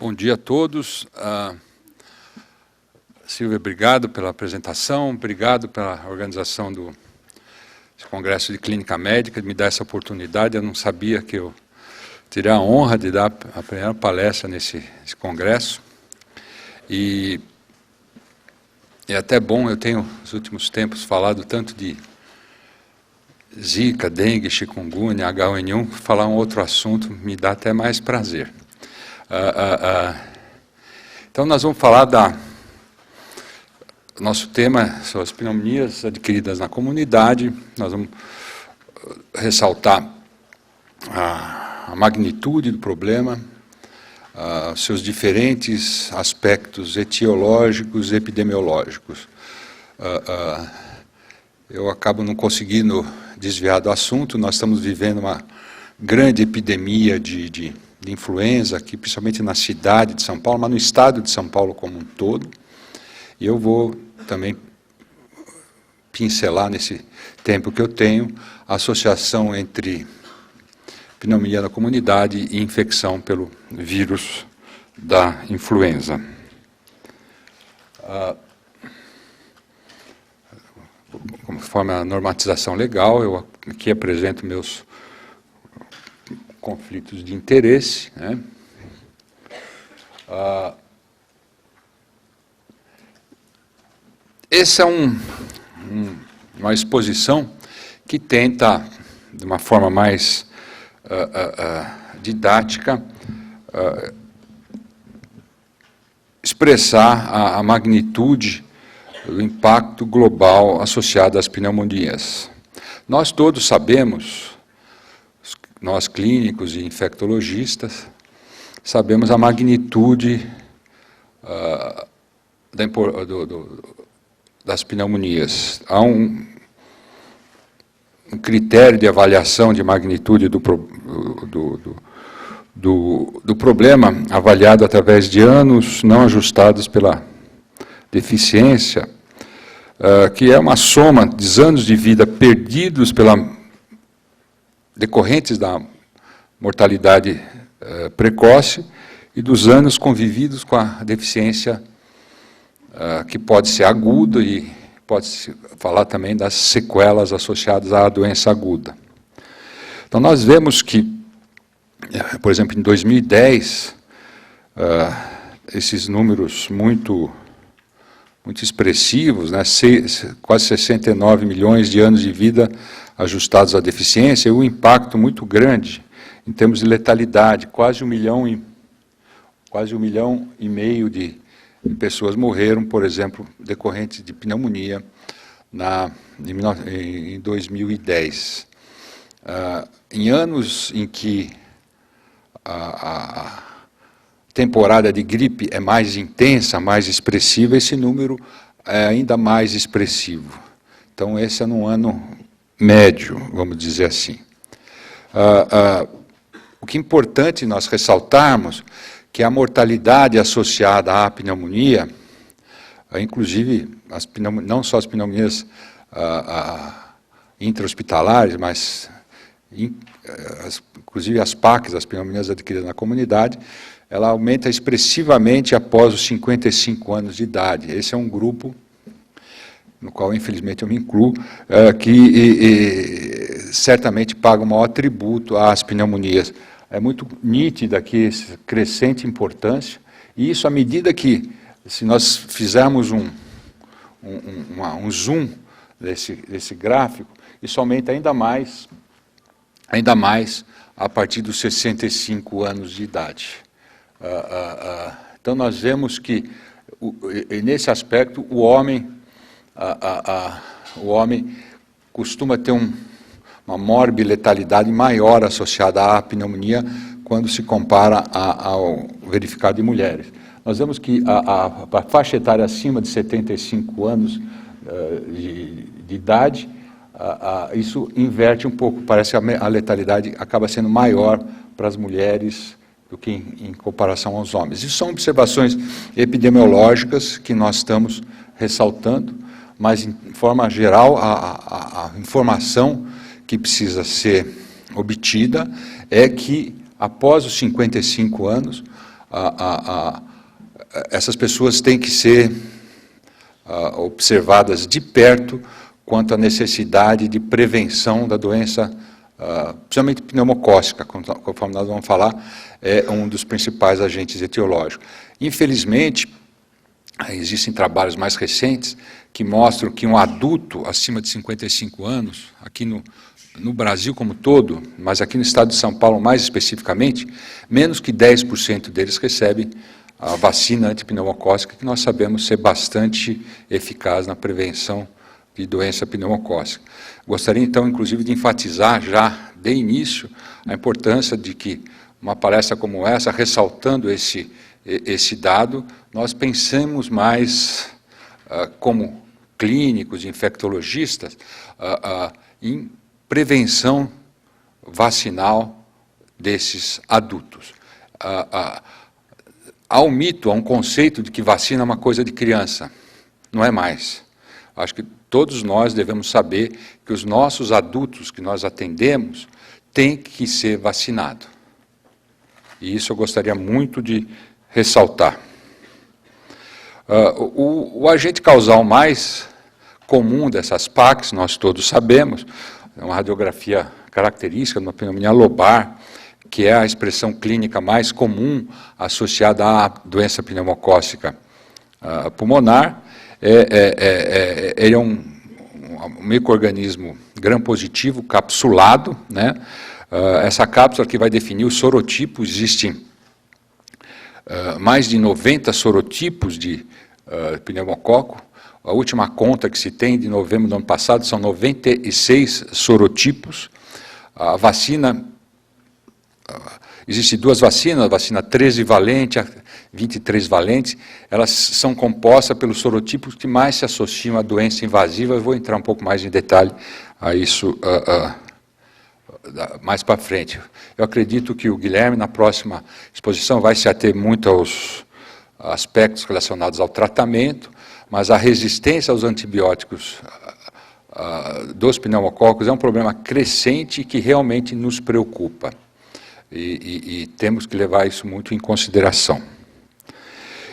Bom dia a todos. Silvia, obrigado pela apresentação, obrigado pela organização do Congresso de Clínica Médica, de me dar essa oportunidade. Eu não sabia que eu teria a honra de dar a primeira palestra nesse congresso. E é até bom, eu tenho, nos últimos tempos, falado tanto de Zika, dengue, chikungunya, H1N1, falar um outro assunto me dá até mais prazer. Então, nós vamos falar nosso tema são as pneumonias adquiridas na comunidade. Nós vamos ressaltar a magnitude do problema, seus diferentes aspectos etiológicos e epidemiológicos. Eu acabo não conseguindo desviar do assunto. Nós estamos vivendo uma grande epidemia de influenza, aqui, principalmente na cidade de São Paulo, mas no estado de São Paulo como um todo. E eu vou também pincelar, nesse tempo que eu tenho, a associação entre pneumonia na comunidade e infecção pelo vírus da influenza. Conforme a normatização legal, eu aqui apresento meus conflitos de interesse, né? Essa é uma exposição que tenta, de uma forma mais didática, expressar a magnitude do impacto global associado às pneumonias. Nós todos sabemos, nós clínicos e infectologistas, sabemos a magnitude das pneumonias. Há um critério de avaliação de magnitude do problema, avaliado através de anos não ajustados pela deficiência, que é uma soma de anos de vida perdidos decorrentes da mortalidade precoce e dos anos convividos com a deficiência que pode ser aguda e pode-se falar também das sequelas associadas à doença aguda. Então, nós vemos que, por exemplo, em 2010, esses números muito expressivos, né, quase 69 milhões de anos de vida ajustados à deficiência, e um impacto muito grande em termos de letalidade, quase 1,5 milhão de pessoas morreram, por exemplo, decorrentes de pneumonia em 2010. Em anos em que a temporada de gripe é mais intensa, mais expressiva, esse número é ainda mais expressivo. Então, esse é num ano médio, vamos dizer assim. O que é importante nós ressaltarmos que a mortalidade associada à pneumonia, inclusive não só as pneumonias intra-hospitalares, mas inclusive as PACs, as pneumonias adquiridas na comunidade, ela aumenta expressivamente após os 55 anos de idade. Esse é um grupo, no qual, infelizmente, eu me incluo, que certamente paga o maior tributo às pneumonias. É muito nítida aqui essa crescente importância, e isso à medida que, se nós fizermos um zoom desse gráfico, isso aumenta ainda mais a partir dos 65 anos de idade. Então, nós vemos que, nesse aspecto, o homem costuma ter uma morbi-letalidade maior associada à pneumonia quando se compara ao verificado em mulheres. Nós vemos que a faixa etária acima de 75 anos de idade, isso inverte um pouco, parece que a letalidade acaba sendo maior para as mulheres do que em comparação aos homens. Isso são observações epidemiológicas que nós estamos ressaltando, mas, em forma geral, a informação que precisa ser obtida é que, após os 55 anos, essas pessoas têm que ser observadas de perto quanto à necessidade de prevenção da doença, principalmente pneumocócica, conforme nós vamos falar, é um dos principais agentes etiológicos. Infelizmente, existem trabalhos mais recentes que mostram que um adulto acima de 55 anos, aqui no Brasil como todo, mas aqui no estado de São Paulo mais especificamente, menos que 10% deles recebem a vacina antipneumocócica, que nós sabemos ser bastante eficaz na prevenção de doença pneumocócica. Gostaria, então, inclusive, de enfatizar já, de início, a importância de que uma palestra como essa, ressaltando esse dado, nós pensemos mais, como clínicos, infectologistas, em prevenção vacinal desses adultos. Há um mito, há um conceito de que vacina é uma coisa de criança. Não é mais. Acho que todos nós devemos saber que os nossos adultos que nós atendemos têm que ser vacinados. E isso eu gostaria muito de ressaltar. O agente causal mais comum dessas PACs, nós todos sabemos, é uma radiografia característica de uma pneumonia lobar, que é a expressão clínica mais comum associada à doença pneumocócica pulmonar. Ele é um micro-organismo gram-positivo, capsulado, né? Essa cápsula que vai definir o sorotipo, existem mais de 90 sorotipos de pneumococo. A última conta que se tem de novembro do ano passado são 96 sorotipos. A vacina, existem duas vacinas, a vacina 13 valente, a 23 valente, elas são compostas pelos sorotipos que mais se associam à doença invasiva. Eu vou entrar um pouco mais em detalhe a isso mais para frente. Eu acredito que o Guilherme, na próxima exposição, vai se ater muito aos aspectos relacionados ao tratamento, mas a resistência aos antibióticos dos pneumococos é um problema crescente que realmente nos preocupa. E temos que levar isso muito em consideração.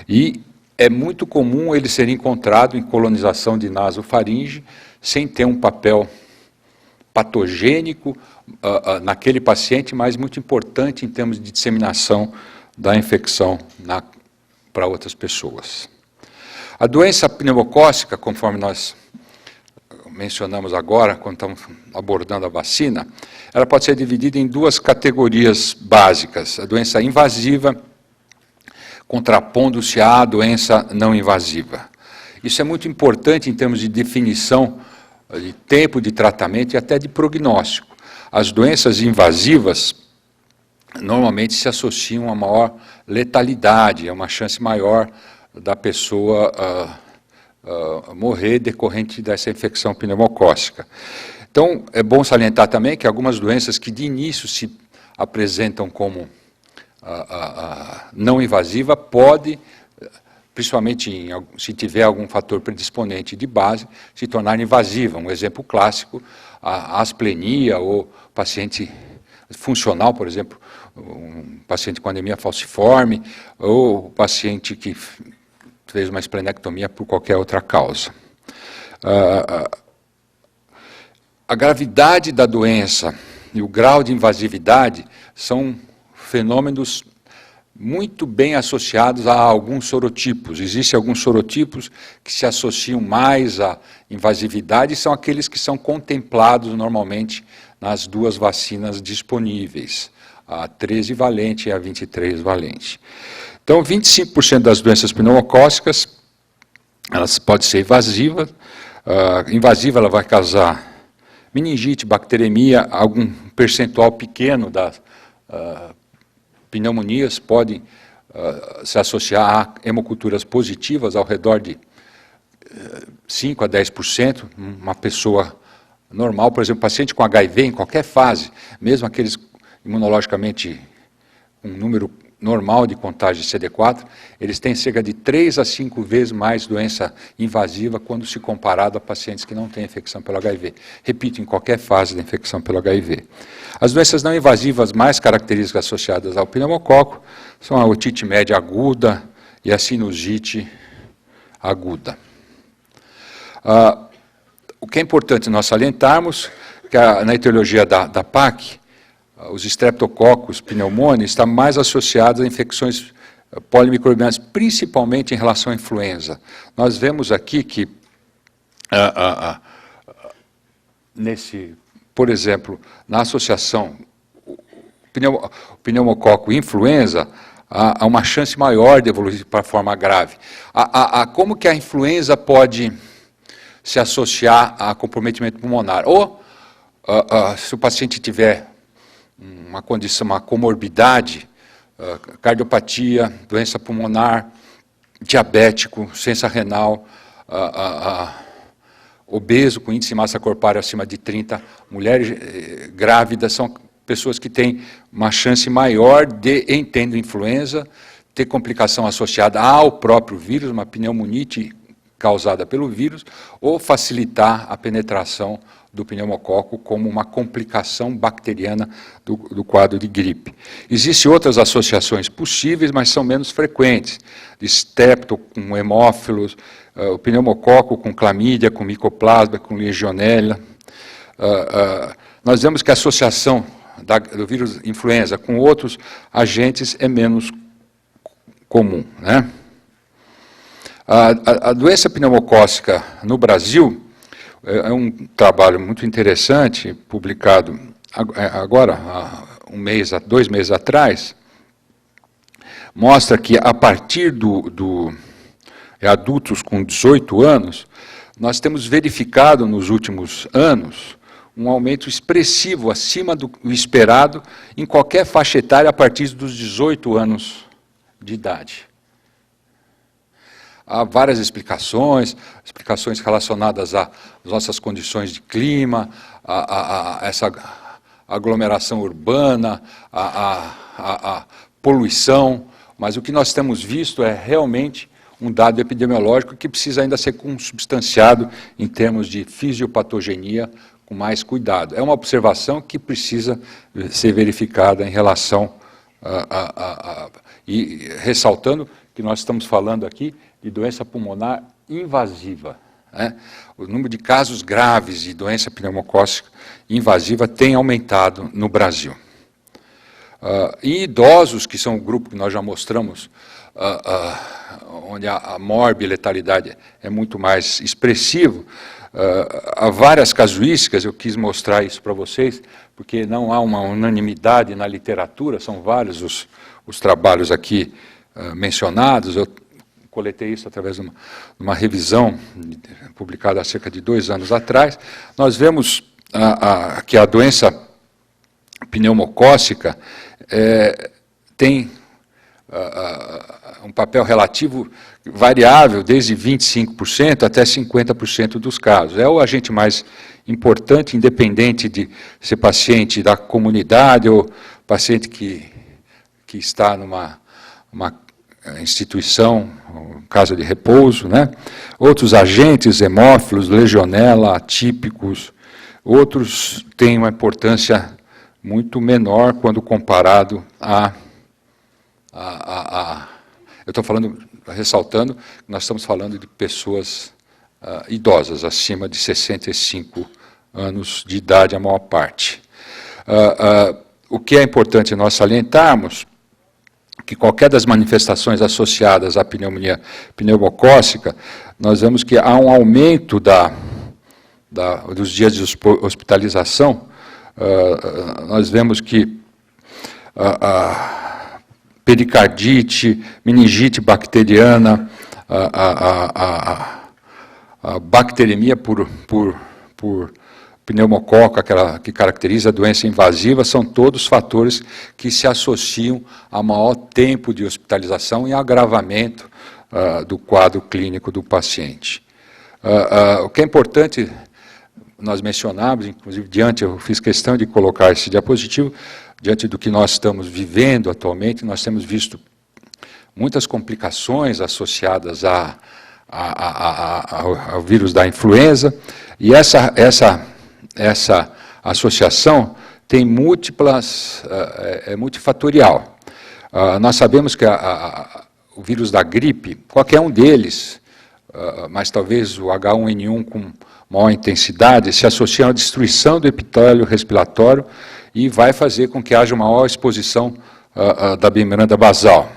E é muito comum ele ser encontrado em colonização de nasofaringe, sem ter um papel patogênico naquele paciente, mas muito importante em termos de disseminação da infecção para outras pessoas. A doença pneumocócica, conforme nós mencionamos agora, quando estamos abordando a vacina, ela pode ser dividida em duas categorias básicas: a doença invasiva, contrapondo-se à doença não invasiva. Isso é muito importante em termos de definição de tempo de tratamento e até de prognóstico. As doenças invasivas normalmente se associam a maior letalidade, a uma chance maior da pessoa morrer decorrente dessa infecção pneumocócica. Então, é bom salientar também que algumas doenças que de início se apresentam como não invasiva, pode, principalmente se tiver algum fator predisponente de base, se tornar invasiva. Um exemplo clássico, a asplenia ou paciente funcional, por exemplo, um paciente com anemia falciforme, ou paciente que fez uma esplenectomia por qualquer outra causa. A gravidade da doença e o grau de invasividade são fenômenos muito bem associados a alguns sorotipos. Existem alguns sorotipos que se associam mais à invasividade e são aqueles que são contemplados normalmente nas duas vacinas disponíveis, a 13 valente e a 23 valente. Então, 25% das doenças pneumocócicas, elas podem ser invasivas. Invasiva, ela vai causar meningite, bacteremia, algum percentual pequeno das pneumonias podem se associar a hemoculturas positivas, ao redor de 5 a 10%. Uma pessoa normal, por exemplo, paciente com HIV em qualquer fase, mesmo aqueles imunologicamente um número normal de contagem de CD4, eles têm cerca de 3 a 5 vezes mais doença invasiva quando se comparado a pacientes que não têm infecção pelo HIV. Repito, em qualquer fase da infecção pelo HIV. As doenças não invasivas mais características associadas ao pneumococo são a otite média aguda e a sinusite aguda. O que é importante nós salientarmos, que na etiologia da PAC, os streptococcus pneumoniae está mais associados a infecções polimicrobianas, principalmente em relação à influenza. Nós vemos aqui que, por exemplo, na associação pneumococo e influenza, há uma chance maior de evoluir para a forma grave. Como que a influenza pode se associar a comprometimento pulmonar? Ou, se o paciente tiver uma condição, uma comorbidade, cardiopatia, doença pulmonar, diabético, ciência renal, obeso com índice de massa corpórea acima de 30, mulheres grávidas, são pessoas que têm uma chance maior de, tendo influenza, ter complicação associada ao próprio vírus, uma pneumonite causada pelo vírus, ou facilitar a penetração do pneumococo como uma complicação bacteriana do quadro de gripe. Existem outras associações possíveis, mas são menos frequentes, de strepto com hemófilos, o pneumococo com clamídia, com micoplasma, com legionela. Nós vemos que a associação do vírus influenza com outros agentes é menos comum, né? A doença pneumocócica no Brasil é um trabalho muito interessante, publicado agora, há 2 meses atrás, mostra que a partir adultos com 18 anos, nós temos verificado nos últimos anos um aumento expressivo, acima do esperado, em qualquer faixa etária a partir dos 18 anos de idade. Há várias explicações relacionadas às nossas condições de clima, a essa aglomeração urbana, a poluição, mas o que nós temos visto é realmente um dado epidemiológico que precisa ainda ser consubstanciado em termos de fisiopatogenia com mais cuidado. É uma observação que precisa ser verificada em relação e ressaltando que nós estamos falando aqui de doença pulmonar invasiva, né? O número de casos graves de doença pneumocócica invasiva tem aumentado no Brasil. Em idosos, que são o grupo que nós já mostramos, onde a morbi-letalidade é muito mais expressivo, há várias casuísticas, eu quis mostrar isso para vocês, porque não há uma unanimidade na literatura, são vários os trabalhos aqui mencionados. Eu coletei isso através de uma revisão publicada há cerca de 2 anos atrás. Nós vemos que a doença pneumocócica tem um papel relativo variável, desde 25% até 50% dos casos. É o agente mais importante, independente de ser paciente da comunidade ou paciente que está numa instituição, casa de repouso, né? Outros agentes hemófilos, legionela, atípicos, outros têm uma importância muito menor quando comparado eu estou ressaltando que nós estamos falando de pessoas idosas, acima de 65 anos de idade, a maior parte. O que é importante nós salientarmos que qualquer das manifestações associadas à pneumonia pneumocócica, nós vemos que há um aumento dos dias de hospitalização. Nós vemos que pericardite, meningite bacteriana, a bacteremia por pneumococo, aquela que caracteriza a doença invasiva, são todos fatores que se associam a maior tempo de hospitalização e agravamento do quadro clínico do paciente. O que é importante nós mencionamos, inclusive eu fiz questão de colocar esse diapositivo, diante do que nós estamos vivendo atualmente, nós temos visto muitas complicações associadas ao vírus da influenza, e essa associação tem múltiplas, é multifatorial. Nós sabemos que o vírus da gripe, qualquer um deles, mas talvez o H1N1 com maior intensidade, se associa à destruição do epitélio respiratório e vai fazer com que haja maior exposição da membrana basal.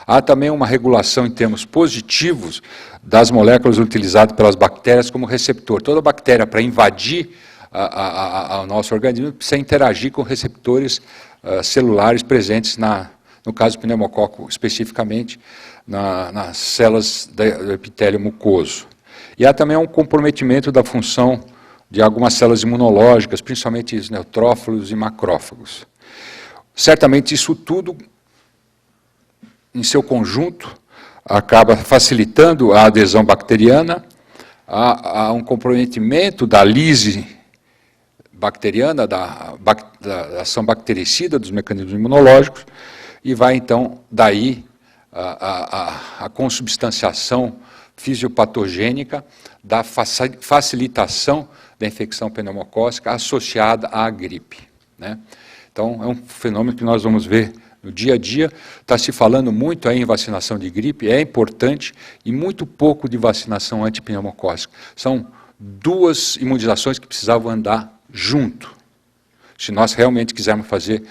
Há também uma regulação em termos positivos das moléculas utilizadas pelas bactérias como receptor. Toda bactéria, para invadir ao nosso organismo, precisa interagir com receptores celulares presentes, no caso do pneumococo especificamente, nas células do epitélio mucoso. E há também um comprometimento da função de algumas células imunológicas, principalmente os neutrófilos e macrófagos. Certamente isso tudo, em seu conjunto, acaba facilitando a adesão bacteriana, há um comprometimento da lise bacteriana, da ação bactericida dos mecanismos imunológicos, e vai, então, daí a consubstanciação fisiopatogênica da facilitação da infecção pneumocócica associada à gripe, né? Então, é um fenômeno que nós vamos ver no dia a dia. Está se falando muito aí em vacinação de gripe, é importante, e muito pouco de vacinação antipneumocócica. São duas imunizações que precisavam andar junto, se nós realmente quisermos fazer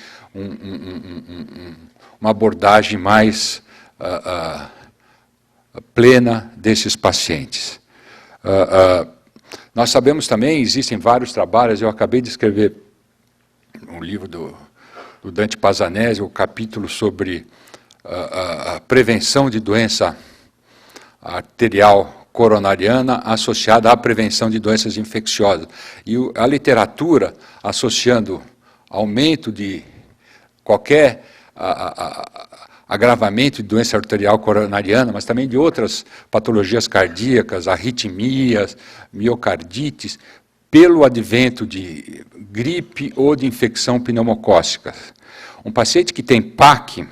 uma abordagem mais plena desses pacientes. Nós sabemos também, existem vários trabalhos, eu acabei de escrever um livro do Dante Pazzanese, o capítulo sobre a prevenção de doença arterial coronariana associada à prevenção de doenças infecciosas. E a literatura associando aumento de qualquer agravamento de doença arterial coronariana, mas também de outras patologias cardíacas, arritmias, miocardites, pelo advento de gripe ou de infecção pneumocócica. Um paciente que tem PAC,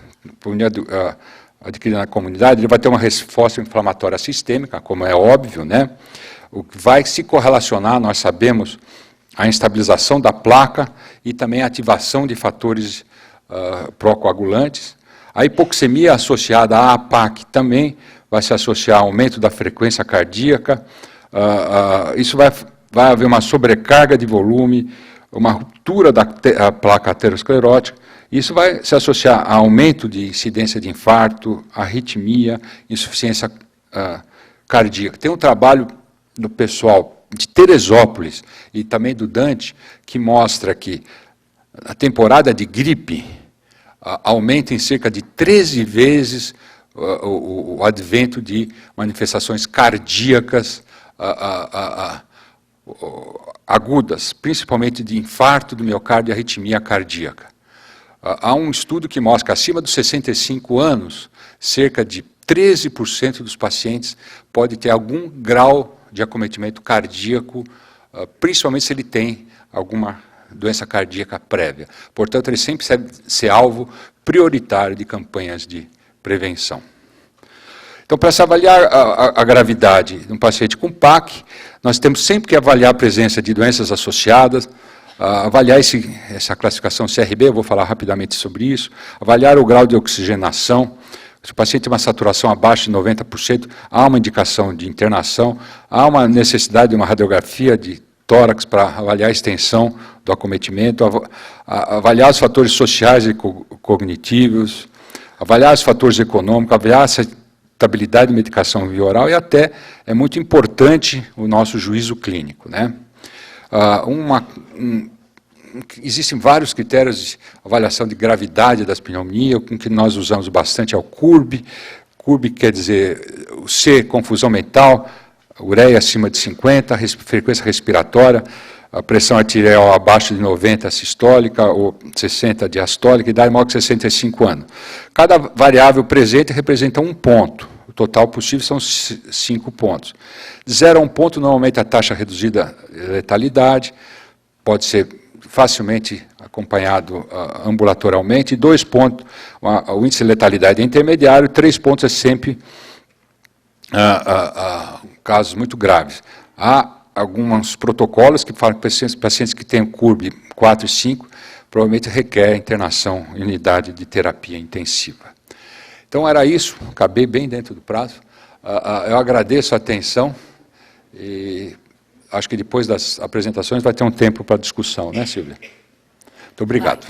adquirido na comunidade, ele vai ter uma resposta inflamatória sistêmica, como é óbvio, né? O que vai se correlacionar, nós sabemos, a instabilização da placa e também a ativação de fatores procoagulantes. A hipoxemia associada à PAC também vai se associar ao aumento da frequência cardíaca. Isso vai haver uma sobrecarga de volume, uma ruptura da placa aterosclerótica. Isso vai se associar a aumento de incidência de infarto, arritmia, insuficiência cardíaca. Tem um trabalho do pessoal de Teresópolis e também do Dante que mostra que a temporada de gripe aumenta em cerca de 13 vezes o advento de manifestações cardíacas agudas, principalmente de infarto do miocárdio e arritmia cardíaca. Há um estudo que mostra que acima dos 65 anos, cerca de 13% dos pacientes pode ter algum grau de acometimento cardíaco, principalmente se ele tem alguma doença cardíaca prévia. Portanto, ele sempre deve ser alvo prioritário de campanhas de prevenção. Então, para se avaliar a gravidade de um paciente com PAC, nós temos sempre que avaliar a presença de doenças associadas, avaliar essa classificação CRB, eu vou falar rapidamente sobre isso, avaliar o grau de oxigenação. Se o paciente tem uma saturação abaixo de 90%, há uma indicação de internação, há uma necessidade de uma radiografia de tórax para avaliar a extensão do acometimento, avaliar os fatores sociais e cognitivos, avaliar os fatores econômicos, avaliar a estabilidade de medicação via oral, e até é muito importante o nosso juízo clínico, né? Existem vários critérios de avaliação de gravidade das pneumonias, com que nós usamos bastante é o CURB. CURB quer dizer o C, confusão mental, ureia acima de 50, frequência respiratória, a pressão arterial abaixo de 90 sistólica ou 60 diastólica, idade maior que 65 anos. Cada variável presente representa um ponto. total possível são 5 pontos. 0 a 1 ponto, normalmente a taxa reduzida de letalidade, pode ser facilmente acompanhado ambulatorialmente. 2 pontos, o índice de letalidade é intermediário. 3 pontos é sempre casos muito graves. Há alguns protocolos que falam que pacientes que têm CURB 4 e 5 provavelmente requerem internação em unidade de terapia intensiva. Então, era isso, acabei bem dentro do prazo. Eu agradeço a atenção e acho que depois das apresentações vai ter um tempo para discussão, né, Silvia? Muito obrigado.